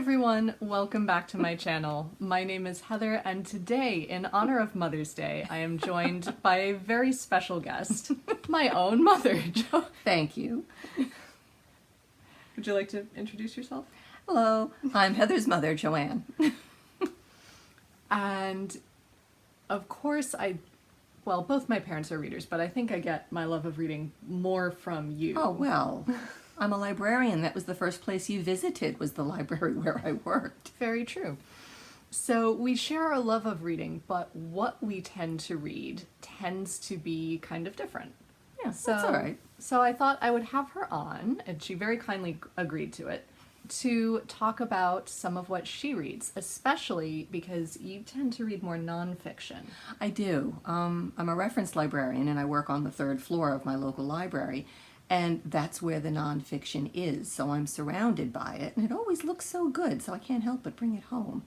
everyone, welcome back to my channel. My name is Heather, and today, in honor of Mother's Day, I am joined by a very special guest, my own mother, Jo. Thank you. Would you like to introduce yourself? Hello, I'm Heather's mother, Joann. And of course, well, both my parents are readers, but I think I get my love of reading more from you. Oh, well, I'm a librarian. That was the first place you visited, was the library where I worked. Very true. So we share our love of reading, but what we tend to read tends to be kind of different. Yeah, that's all right. So I thought I would have her on, and she very kindly agreed to it, to talk about some of what she reads, especially because you tend to read more nonfiction. I do. I'm a reference librarian, and I work on the third floor of my local library, and that's where the nonfiction is. So I'm surrounded by it, and it always looks so good, so I can't help but bring it home.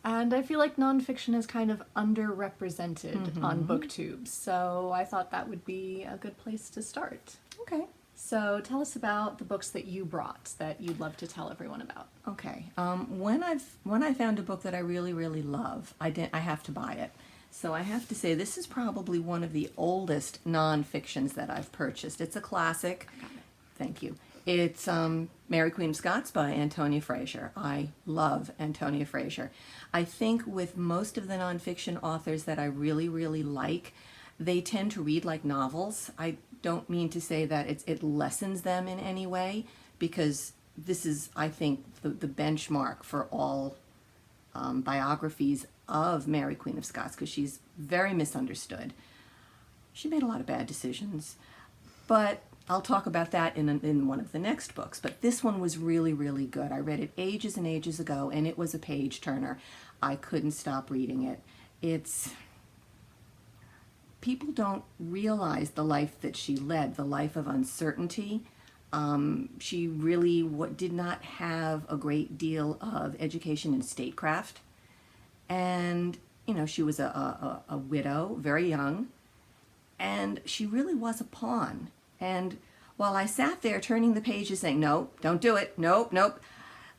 And I feel like nonfiction is kind of underrepresented on BookTube, so I thought that would be a good place to start. Okay. So tell us about the books that you brought that you'd love to tell everyone about. Okay. When I found a book that I really, really love, I have to buy it. So I have to say this is probably one of the oldest nonfictions that I've purchased. It's a classic. Thank you. It's Mary Queen of Scots by Antonia Fraser. I love Antonia Fraser. I think with most of the nonfiction authors that I really, really like, they tend to read like novels. I don't mean to say that it lessens them in any way, because this is, I think, the benchmark for all biographies of Mary Queen of Scots, because she's very misunderstood. She made a lot of bad decisions, but I'll talk about that in one of the next books. But this one was really, really good. I read it ages and ages ago, and it was a page turner. I couldn't stop reading it. People don't realize the life that she led, the life of uncertainty. She really did not have a great deal of education in statecraft. And, you know, she was a widow, very young, and she really was a pawn. And while I sat there turning the pages saying, no, don't do it, nope, nope,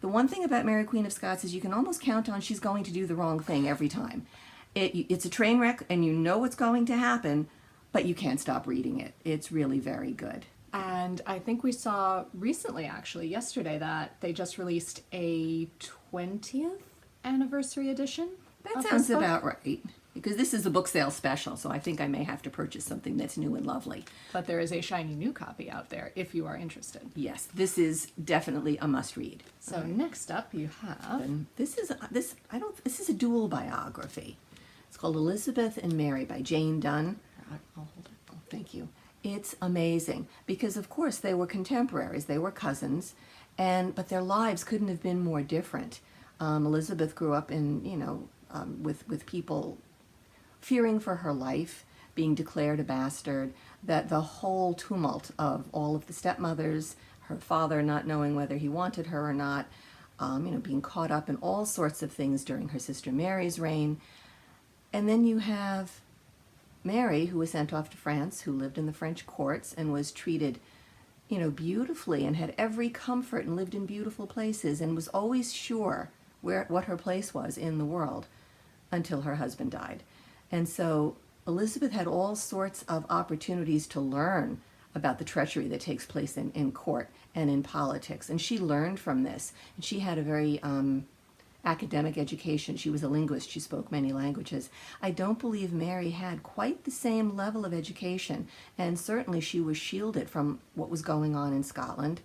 the one thing about Mary Queen of Scots is you can almost count on she's going to do the wrong thing every time. It's a train wreck, and you know what's going to happen, but you can't stop reading it. It's really very good. And I think we saw recently, actually, yesterday, that they just released a 20th anniversary edition. That sounds about right, because this is a book sale special, so I think I may have to purchase something that's new and lovely. But there is a shiny new copy out there if you are interested. Yes, this is definitely a must-read. So next up you have... And this is a dual biography. It's called Elizabeth and Mary by Jane Dunn. I'll hold it. Oh, thank you. It's amazing because, of course, they were contemporaries. They were cousins, but their lives couldn't have been more different. Elizabeth grew up with people fearing for her life, being declared a bastard, that the whole tumult of all of the stepmothers, her father not knowing whether he wanted her or not, being caught up in all sorts of things during her sister Mary's reign. And then you have Mary, who was sent off to France, who lived in the French courts and was treated, beautifully, and had every comfort and lived in beautiful places and was always sure what her place was in the world until her husband died. And so Elizabeth had all sorts of opportunities to learn about the treachery that takes place in court and in politics. And she learned from this. And she had a very academic education. She was a linguist. She spoke many languages. I don't believe Mary had quite the same level of education, and certainly she was shielded from what was going on in Scotland.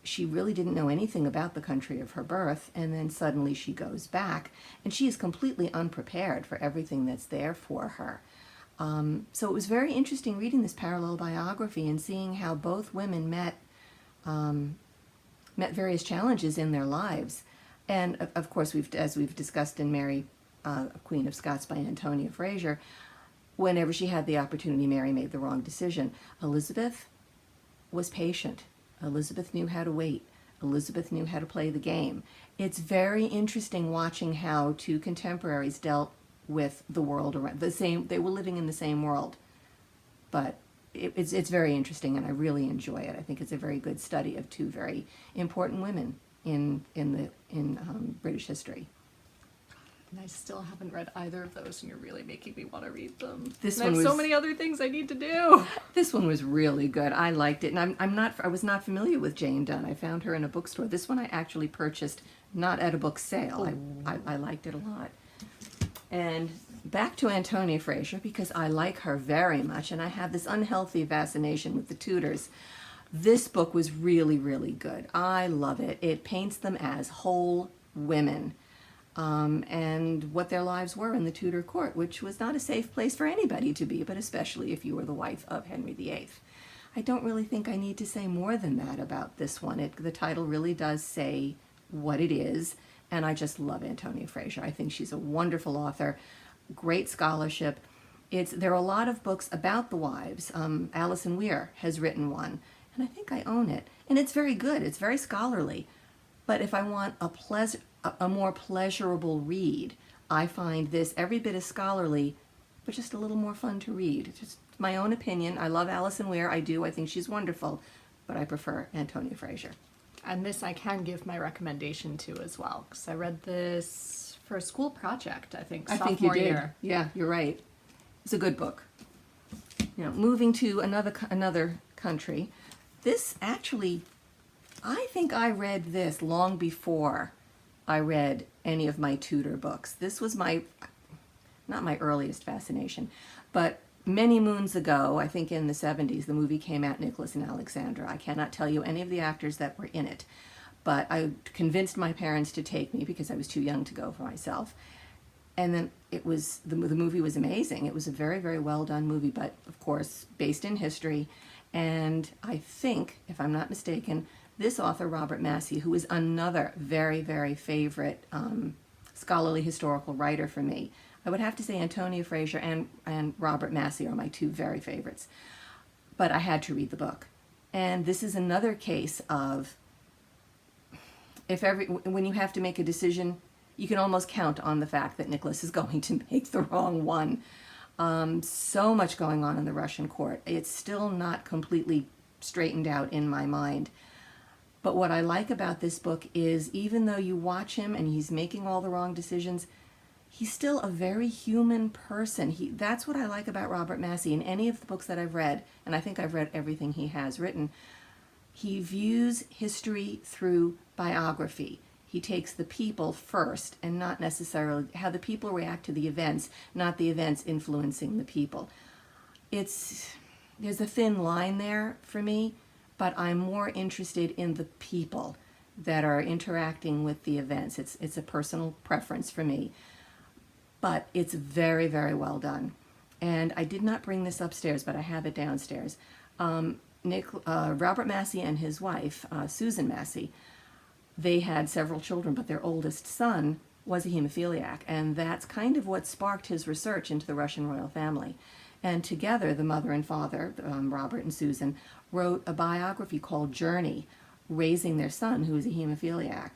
She really didn't know anything about the country of her birth, and then suddenly she goes back, and she is completely unprepared for everything that's there for her. So it was very interesting reading this parallel biography and seeing how both women met various challenges in their lives. And of course, as we've discussed in Mary, Queen of Scots by Antonia Fraser, whenever she had the opportunity, Mary made the wrong decision. Elizabeth was patient. Elizabeth knew how to wait. Elizabeth knew how to play the game. It's very interesting watching how two contemporaries dealt with the world around they were living in the same world, but it's very interesting, and I really enjoy it. I think it's a very good study of two very important women in British history. And I still haven't read either of those, and you're really making me want to read them. This And I one have so was- many other things I need to do. This one was really good. I liked it, and I was not familiar with Jane Dunn. I found her in a bookstore. This one I actually purchased, not at a book sale. I liked it a lot. And back to Antonia Fraser, because I like her very much, and I have this unhealthy fascination with the Tudors. This book was really, really good. I love it. It paints them as whole women. And what their lives were in the Tudor court, which was not a safe place for anybody to be, but especially if you were the wife of Henry VIII. I don't really think I need to say more than that about this one. The title really does say what it is, and I just love Antonia Fraser. I think she's a wonderful author, great scholarship. There are a lot of books about the wives. Alison Weir has written one, and I think I own it. And it's very good. It's very scholarly. But if I want a more pleasurable read, I find this every bit as scholarly, but just a little more fun to read. It's just my own opinion. I love Alison Weir. I do. I think she's wonderful. But I prefer Antonia Fraser. And this I can give my recommendation to as well, because I read this for a school project, I think, I sophomore think you did. year. Yeah, you're right. It's a good book. Moving to another country. This actually, I think I read this long before I read any of my Tudor books. This was not my earliest fascination, but many moons ago, I think in the 70s, the movie came out, Nicholas and Alexandra. I cannot tell you any of the actors that were in it, but I convinced my parents to take me because I was too young to go for myself. And then the movie was amazing. It was a very, very well done movie, but of course, based in history. And I think, if I'm not mistaken, this author, Robert Massey, who is another very, very favorite scholarly historical writer for me. I would have to say Antonia Fraser and Robert Massey are my two very favorites. But I had to read the book. And this is another case of when you have to make a decision, you can almost count on the fact that Nicholas is going to make the wrong one. So much going on in the Russian court. It's still not completely straightened out in my mind. But what I like about this book is even though you watch him and he's making all the wrong decisions, he's still a very human person. That's what I like about Robert Massey. In any of the books that I've read, and I think I've read everything he has written, he views history through biography. He takes the people first and not necessarily how the people react to the events, not the events influencing the people. There's a thin line there for me, but I'm more interested in the people that are interacting with the events. It's a personal preference for me, but it's very, very well done. And I did not bring this upstairs, but I have it downstairs. Robert Massey and his wife, Susan Massey, they had several children, but their oldest son was a hemophiliac, and that's kind of what sparked his research into the Russian royal family. And together, the mother and father, Robert and Susan, wrote a biography called Journey, raising their son, who was a hemophiliac,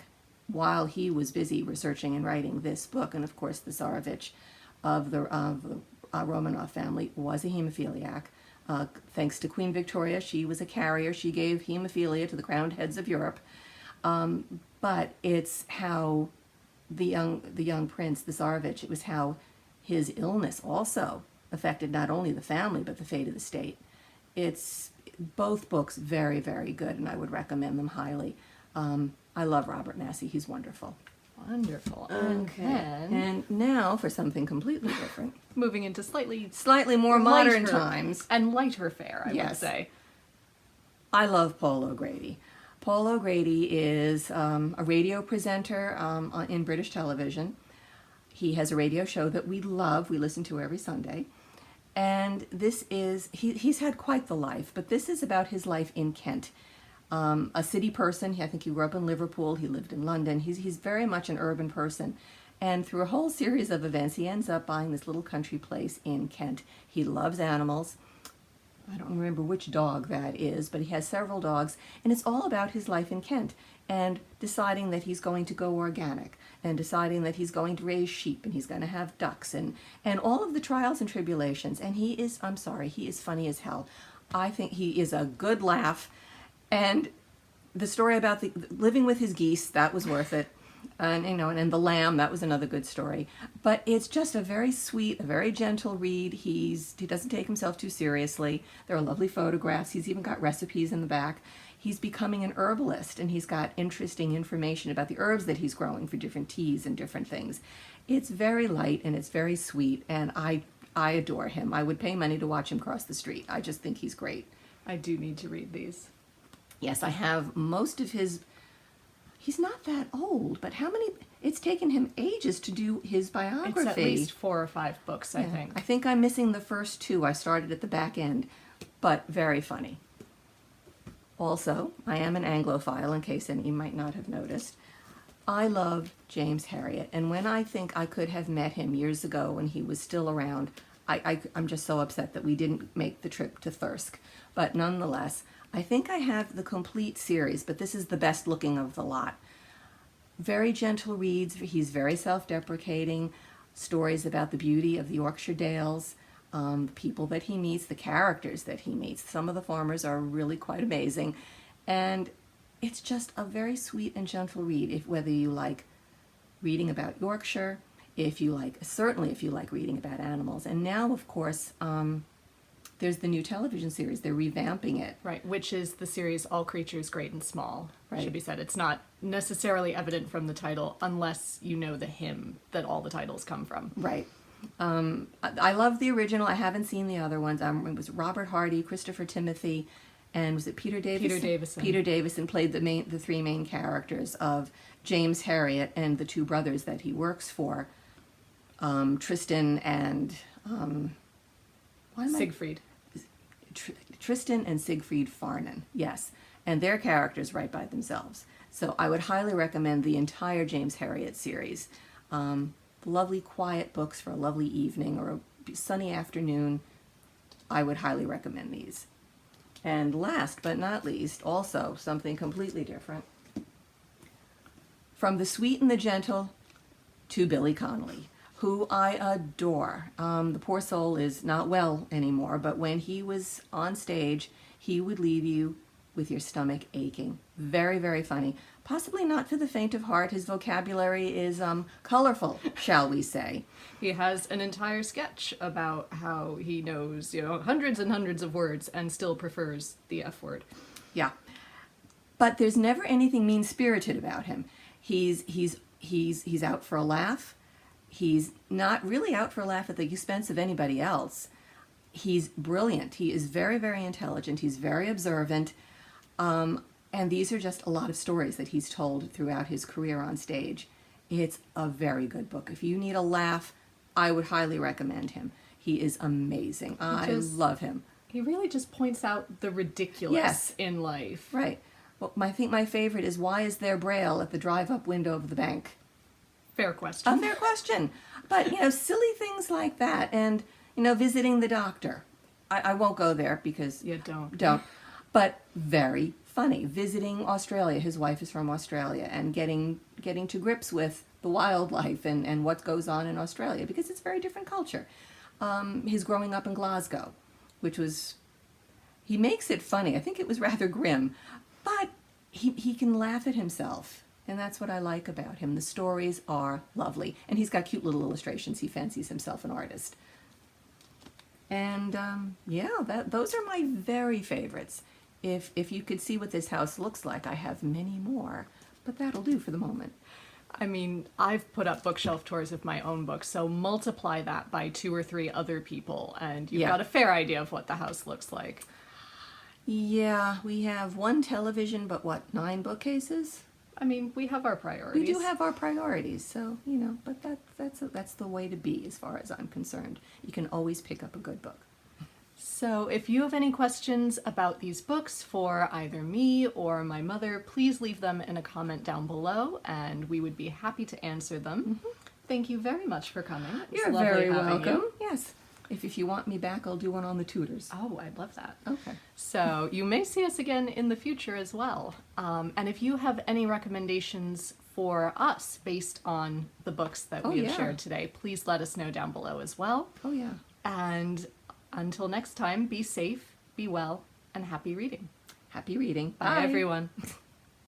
while he was busy researching and writing this book. And of course, the Tsarevich of the Romanov family was a hemophiliac. Thanks to Queen Victoria, she was a carrier. She gave hemophilia to the crowned heads of Europe. But it's how the young prince, the Tsarevich, it was how his illness also affected not only the family, but the fate of the state. It's both books very, very good, and I would recommend them highly. I love Robert Massey. He's wonderful. Wonderful. Okay. And And now for something completely different. moving into slightly More modern lighter times. and lighter fare, I would Yes. say. I love Paul O'Grady. Paul O'Grady is a radio presenter in British television. He has a radio show that we love. We listen to every Sunday. And this is, he's had quite the life, but this is about his life in Kent. A city person. I think he grew up in Liverpool. He lived in London. He's very much an urban person. And through a whole series of events, he ends up buying this little country place in Kent. He loves animals. I don't remember which dog that is, but he has several dogs, and it's all about his life in Kent and deciding that he's going to go organic and deciding that he's going to raise sheep and he's going to have ducks and all of the trials and tribulations. And he is funny as hell. I think he is a good laugh, and the story about the living with his geese, that was worth it. And and the lamb, that was another good story. But it's just a very sweet, a very gentle read. He doesn't take himself too seriously. There are lovely photographs. He's even got recipes in the back. He's becoming an herbalist, and he's got interesting information about the herbs that he's growing for different teas and different things. It's very light and it's very sweet, and I adore him. I would pay money to watch him cross the street. I just think he's great. I do need to read these. Yes, I have most of his. He's not that old, but how many? It's taken him ages to do his biography. It's at least 4 or 5 books, I think. I think I'm missing the first 2. I started at the back end, but very funny. Also, I am an Anglophile, in case any you might not have noticed. I love James Herriot, and when I think I could have met him years ago when he was still around, I'm just so upset that we didn't make the trip to Thirsk. But nonetheless, I think I have the complete series, but this is the best looking of the lot. Very gentle reads. He's very self-deprecating. Stories about the beauty of the Yorkshire Dales, the people that he meets, the characters that he meets. Some of the farmers are really quite amazing. And it's just a very sweet and gentle read, whether you like reading about Yorkshire, certainly if you like reading about animals. And now, of course, there's the new television series. They're revamping it. Right, which is the series All Creatures Great and Small, Right. should be said. It's not necessarily evident from the title unless you know the hymn that all the titles come from. Right. I love the original. I haven't seen the other ones. It was Robert Hardy, Christopher Timothy, and was it Peter Davison? Peter Davison. Peter Davison played the 3 main characters of James Herriot and the 2 brothers that he works for, Tristan and Siegfried. Tristan and Siegfried Farnan, yes. And their characters write by themselves. So I would highly recommend the entire James Herriot series. Lovely, quiet books for a lovely evening or a sunny afternoon. I would highly recommend these. And last but not least, also something completely different. From the sweet and the gentle to Billy Connolly, who I adore. The poor soul is not well anymore, but when he was on stage, he would leave you with your stomach aching. Very, very funny. Possibly not for the faint of heart. His vocabulary is colorful, shall we say. He has an entire sketch about how he knows, hundreds and hundreds of words and still prefers the F word. Yeah. But there's never anything mean-spirited about him. He's out for a laugh. He's not really out for a laugh at the expense of anybody else. He's brilliant. He is very, very intelligent. He's very observant. And these are just a lot of stories that he's told throughout his career on stage. It's a very good book. If you need a laugh, I would highly recommend him. He is amazing. I love him. He really just points out the ridiculous in life. Right. Well, I think my favorite is, why is there Braille at the drive-up window of the bank? Fair question. A fair question. But, silly things like that. And, visiting the doctor. I won't go there because... Yeah, don't. Don't. But very funny. Visiting Australia. His wife is from Australia. And getting to grips with the wildlife and what goes on in Australia. Because it's a very different culture. His growing up in Glasgow, which was... He makes it funny. I think it was rather grim. But he can laugh at himself. And that's what I like about him. The stories are lovely. And he's got cute little illustrations. He fancies himself an artist. And, those are my very favorites. If you could see what this house looks like, I have many more. But that'll do for the moment. I mean, I've put up bookshelf tours of my own books, so multiply that by 2 or 3 other people, and you've got a fair idea of what the house looks like. Yeah, we have 1 television, but 9 bookcases? I mean, we have our priorities. We do have our priorities, so, but that's the way to be as far as I'm concerned. You can always pick up a good book. So if you have any questions about these books for either me or my mother, please leave them in a comment down below, and we would be happy to answer them. Mm-hmm. Thank you very much for coming. You're very welcome. Yes. If you want me back, I'll do one on the Tudors. Oh, I'd love that. Okay. So you may see us again in the future as well. And if you have any recommendations for us based on the books that we have shared today, please let us know down below as well. Oh, yeah. And until next time, be safe, be well, and happy reading. Happy reading. Bye, everyone.